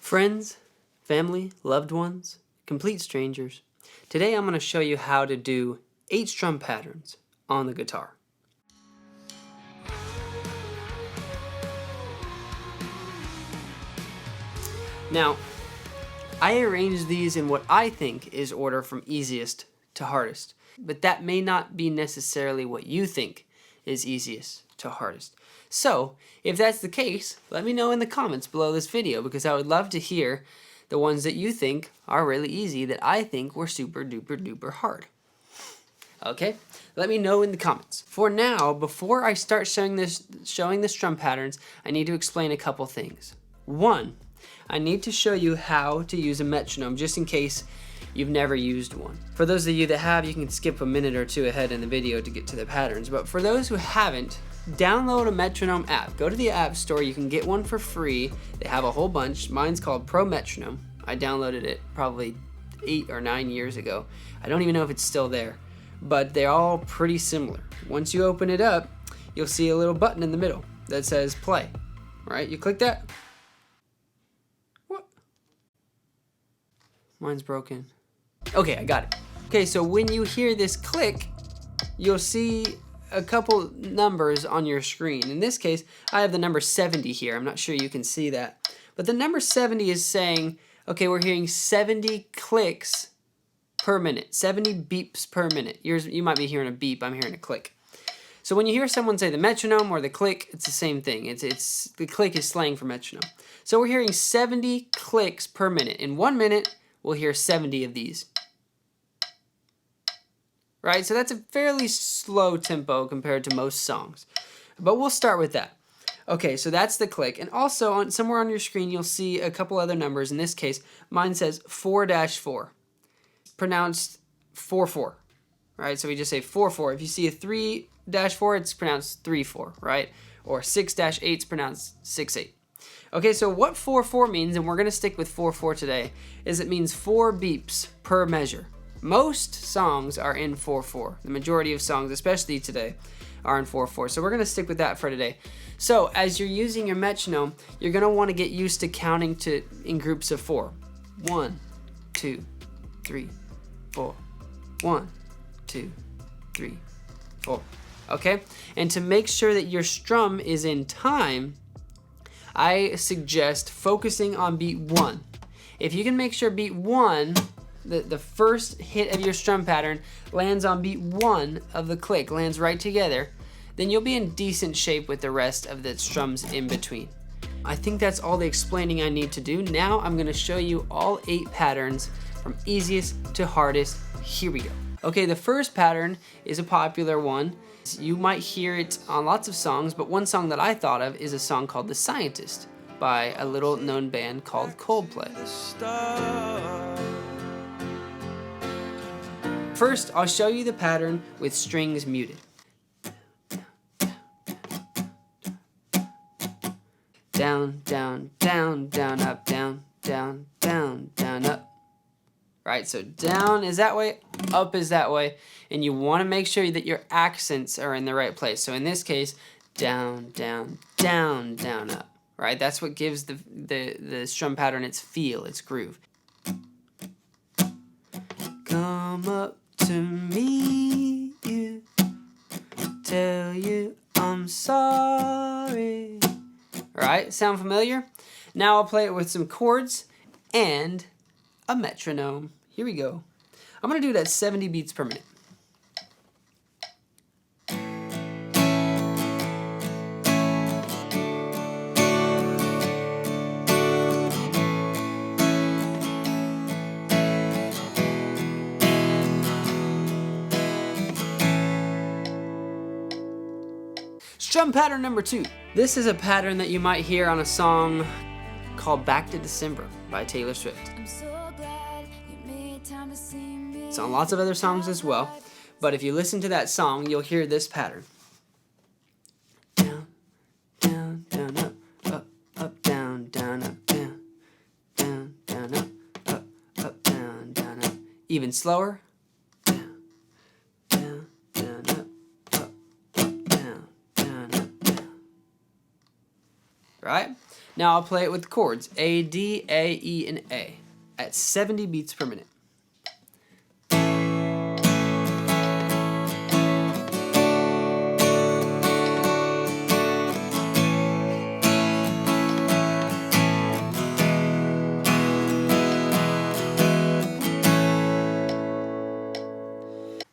Friends, family, loved ones, complete strangers. Today I'm going to show you how to do 8 strum patterns on the guitar. Now, I arranged these in what I think is order from easiest to hardest, but that may not be necessarily what you think is easiest to hardest. So, if that's the case, let me know in the comments below this video, because I would love to hear the ones that you think are really easy that I think were super duper duper hard. Okay, let me know in the comments. For now, before I start showing the strum patterns, I need to explain a couple things. One, I need to show you how to use a metronome, just in case you've never used one. For those of you that have, you can skip a minute or two ahead in the video to get to the patterns, but for those who haven't, download a metronome app. Go to the app store, you can get one for free. They have a whole bunch. Mine's called Pro Metronome. I downloaded it probably 8 or 9 years ago. I don't even know if it's still there, but they're all pretty similar. Once you open it up, you'll see a little button in the middle that says play, right? You click that. What? Mine's broken. Okay, I got it. Okay, so when you hear this click, you'll see a couple numbers on your screen. In this case, I have the number 70 here. I'm not sure you can see that. But the number 70 is saying, okay, we're hearing 70 clicks per minute, 70 beeps per minute. You might be hearing a beep, I'm hearing a click. So when you hear someone say the metronome or the click, it's the same thing. The click is slang for metronome. So we're hearing 70 clicks per minute. In 1 minute, we'll hear 70 of these. Right, so that's a fairly slow tempo compared to most songs. But we'll start with that. Okay, so that's the click. And also, somewhere on your screen, you'll see a couple other numbers. In this case, mine says 4-4. Pronounced 4-4. Right, so we just say 4-4. If you see a 3-4, it's pronounced 3-4, right? Or 6-8 is pronounced 6-8. Okay, so what 4-4 means, and we're going to stick with 4-4 today, is it means 4 beeps per measure. Most songs are in 4-4. The majority of songs, especially today, are in 4-4. So we're going to stick with that for today. So as you're using your metronome, you're going to want to get used to counting in groups of 4. 1, 2, 3, 4. 1, 2, 3, 4. Okay? And to make sure that your strum is in time, I suggest focusing on beat 1. If you can make sure beat 1, the first hit of your strum pattern lands on beat 1 of the click, lands right together, then you'll be in decent shape with the rest of the strums in between. I think that's all the explaining I need to do. Now I'm going to show you all 8 patterns from easiest to hardest. Here we go. Okay, the first pattern is a popular one. You might hear it on lots of songs, but one song that I thought of is a song called The Scientist by a little known band called Coldplay. First, I'll show you the pattern with strings muted. Down, down, down, down, up, down, down, down, down, up. Right, so down is that way, up is that way, and you want to make sure that your accents are in the right place. So in this case, down, down, down, down, up. Right, that's what gives the strum pattern its feel, its groove. Come up to meet you, tell you I'm sorry. Right, sound familiar? Now I'll play it with some chords and a metronome. Here we go. I'm gonna do it at 70 beats per minute. Strum pattern number 2. This is a pattern that you might hear on a song called Back to December by Taylor Swift. It's on lots of other songs as well, but if you listen to that song, you'll hear this pattern. Down, down, down, up, up, up, down, down, up, down, down, down, up, up, up, down, down, up. Even slower. Right? Now I'll play it with chords, A, D, A, E, and A, at 70 beats per minute.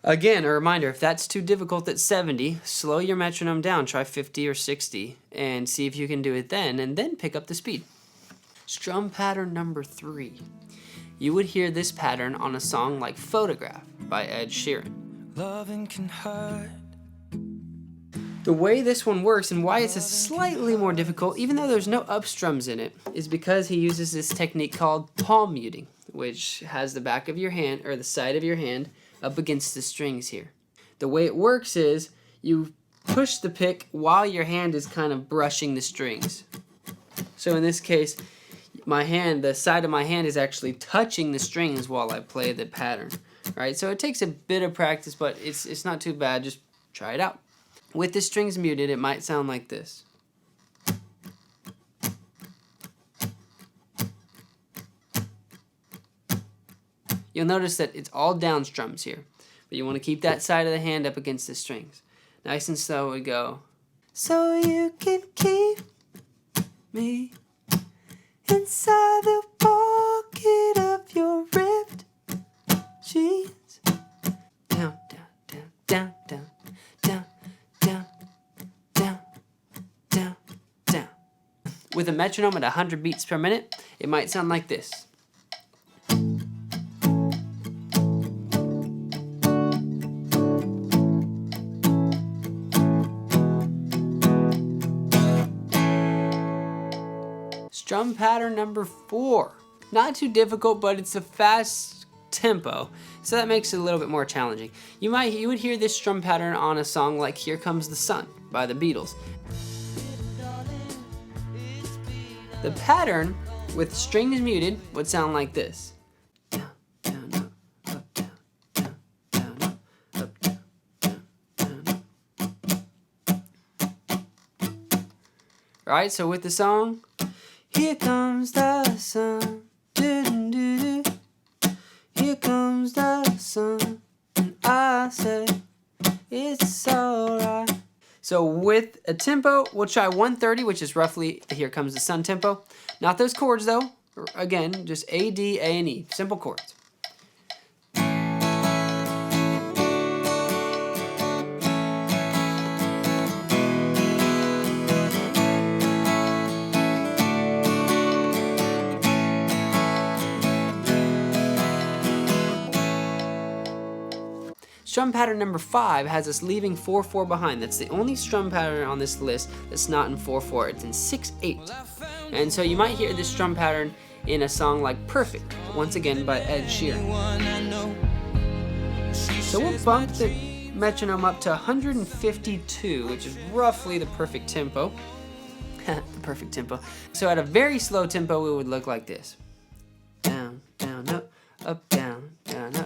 Again, a reminder, if that's too difficult at 70, slow your metronome down, try 50 or 60, and see if you can do it then, and then pick up the speed. Strum pattern number 3. You would hear this pattern on a song like Photograph by Ed Sheeran. Loving can hurt. The way this one works and why it's a slightly more difficult, even though there's no upstrums in it, is because he uses this technique called palm muting, which has the back of your hand, or the side of your hand, up against the strings here. The way it works is you push the pick while your hand is kind of brushing the strings. So in this case, the side of my hand is actually touching the strings while I play the pattern. Right? So it takes a bit of practice, but it's not too bad. Just try it out. With the strings muted, it might sound like this. You'll notice that it's all down strums here, but you want to keep that side of the hand up against the strings. Nice and slow we go. So you can keep me inside the pocket of your ripped jeans. Down, down, down, down, down, down, down, down, down, down. With a metronome at 100 beats per minute, it might sound like this. Strum pattern number 4. Not too difficult, but it's a fast tempo, so that makes it a little bit more challenging. You would hear this strum pattern on a song like Here Comes the Sun by the Beatles. The pattern with strings muted would sound like this. Down, down, up, down, down, down, up, down, down, up. Right, so with the song, here comes the sun, doo-doo-doo-doo. Here comes the sun, and I say, it's alright. So with a tempo, we'll try 130, which is roughly Here Comes the Sun tempo. Not those chords though. Again, just A, D, A, and E. Simple chords. Strum pattern number 5 has us leaving 4/4 behind. That's the only strum pattern on this list that's not in 4/4. It's in 6/8. And so you might hear this strum pattern in a song like Perfect, once again by Ed Sheeran. So we'll bump the metronome up to 152, which is roughly the perfect tempo. The perfect tempo. So at a very slow tempo, it would look like this. Down, down, up, down, up,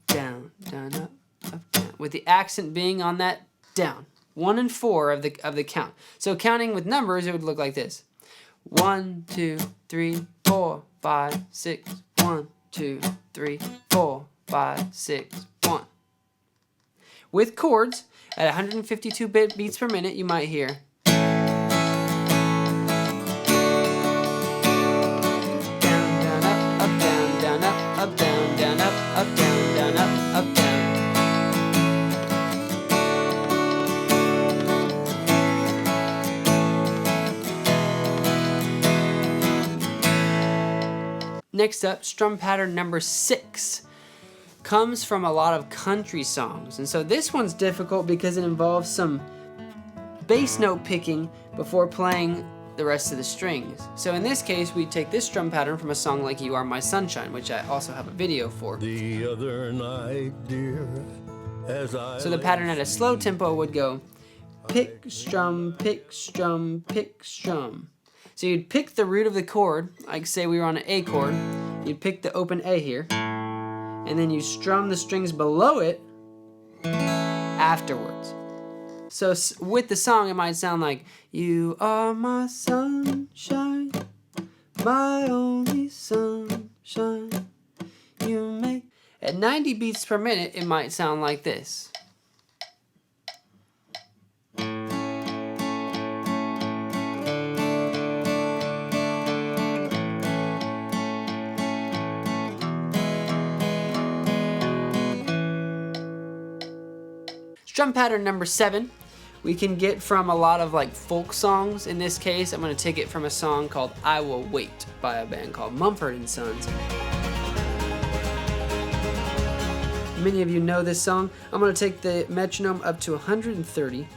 down, up. With the accent being on that down. 1 and 4 of the count. So counting with numbers, it would look like this. 1, 2, 3, 4, 5, 6. 1, 2, 3, 4, 5, 6, 1. With chords, at 152 beats per minute, you might hear. Down, down, up, down, down, up, down, down, up, down, down, up, down. Next up, strum pattern number 6 comes from a lot of country songs. And so this one's difficult because it involves some bass note picking before playing the rest of the strings. So in this case, we take this strum pattern from a song like You Are My Sunshine, which I also have a video for. The other night, dear, as I so the pattern at a slow tempo would go pick, strum, pick, strum, pick, strum. So you'd pick the root of the chord, like say we were on an A chord, you'd pick the open A here, and then you strum the strings below it afterwards. So with the song, it might sound like, you are my sunshine, my only sunshine, you make. At 90 beats per minute, it might sound like this. Strum pattern number 7 we can get from a lot of like folk songs. In this case, I'm going to take it from a song called I Will Wait by a band called Mumford & Sons. Many of you know this song. I'm going to take the metronome up to 130.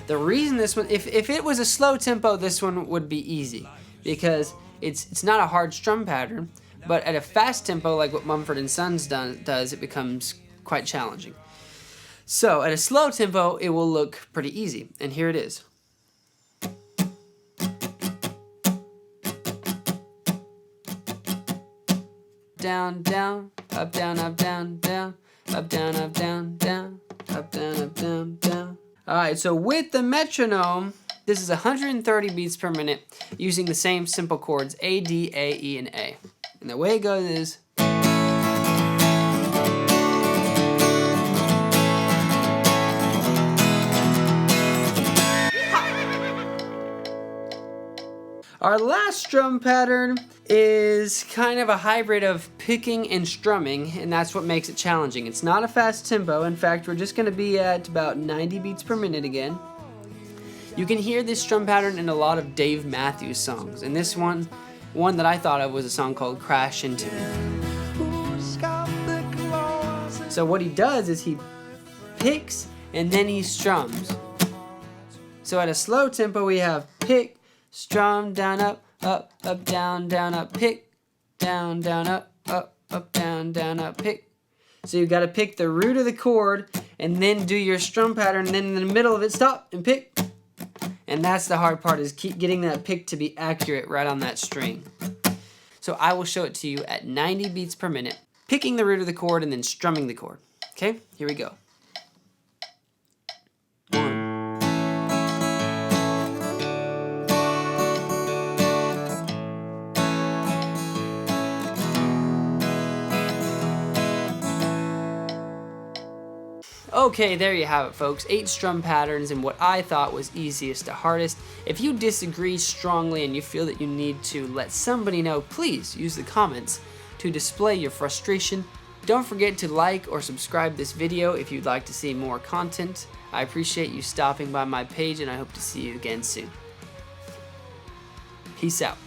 The reason this one, if it was a slow tempo, this one would be easy because it's not a hard strum pattern, but at a fast tempo like what Mumford & Sons does, it becomes quite challenging. So at a slow tempo, it will look pretty easy, and here it is. Down, down, up, down, up, down, down, up, down, up, down, down, up, down, up, down, down. All right, so with the metronome, this is 130 beats per minute using the same simple chords A, D, A, E, and A. And the way it goes is. Our last strum pattern is kind of a hybrid of picking and strumming, and that's what makes it challenging. It's not a fast tempo. In fact, we're just going to be at about 90 beats per minute again. You can hear this strum pattern in a lot of Dave Matthews songs, and this one that I thought of was a song called Crash Into Me. So what he does is he picks and then he strums. So at a slow tempo we have pick, strum, down, up, down, up, pick, down, up, down, up, pick. So you've got to pick the root of the chord and then do your strum pattern, and then in the middle of it, stop and pick. And that's the hard part, is keep getting that pick to be accurate right on that string. So I will show it to you at 90 beats per minute, picking the root of the chord and then strumming the chord. Okay, here we go. Okay, there you have it, folks. 8 strum patterns and what I thought was easiest to hardest. If you disagree strongly and you feel that you need to let somebody know, please use the comments to display your frustration. Don't forget to like or subscribe this video if you'd like to see more content. I appreciate you stopping by my page, and I hope to see you again soon. Peace out.